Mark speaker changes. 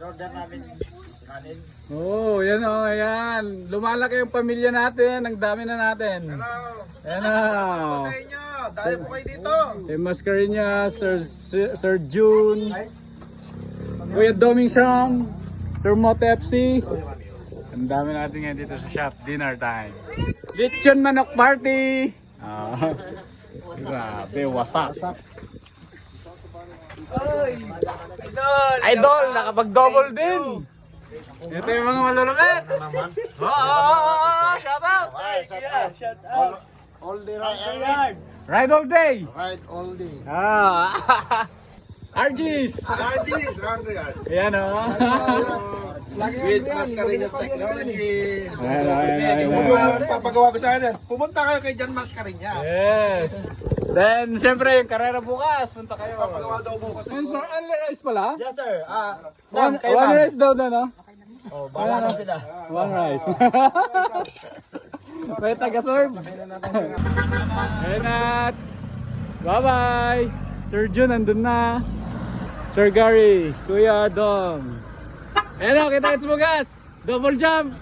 Speaker 1: order namin kanin.
Speaker 2: Oh, yan oh, yan. Lumalaki yung pamilya natin. Ang dami na natin.
Speaker 3: Hello.
Speaker 2: Yan oh.
Speaker 3: Sa inyo. Dahil po kayo dito.
Speaker 2: Kay Mascareñas, Sir June, Kuya Doming Siyang, Sir Mo Pepsi. Ang dami natin ngayon dito sa shop. Dinner time. Lechon manok party. Ah, grabe, wasak. Idol, nakapag-double din. Ito yung mga malulupit. Shout out.
Speaker 3: Shout out. All day ride.
Speaker 2: Ride all day.
Speaker 3: Ride all day.
Speaker 2: RG's.
Speaker 3: Argis, Randall.
Speaker 2: Ayan o.
Speaker 3: With Mascareñas Technology.
Speaker 2: Ayan.
Speaker 3: Papagawa ko sa akin. Pumunta kayo kay John Mascareñas.
Speaker 2: Yes. Then, siyempre, yung karera bukas. Punta kayo.
Speaker 3: Papagawa daw mo kasi.
Speaker 2: Sir, only rice pala?
Speaker 1: Yes sir.
Speaker 2: One rice daw na, no?
Speaker 1: Oh, bahala na sila.
Speaker 2: One rice. May taga-serve. Ayun at. Bye-bye. Sir Jun, nandun na. Sir Gary, Kuya Dom. Ayun o, kita-kits bukas. Double jump.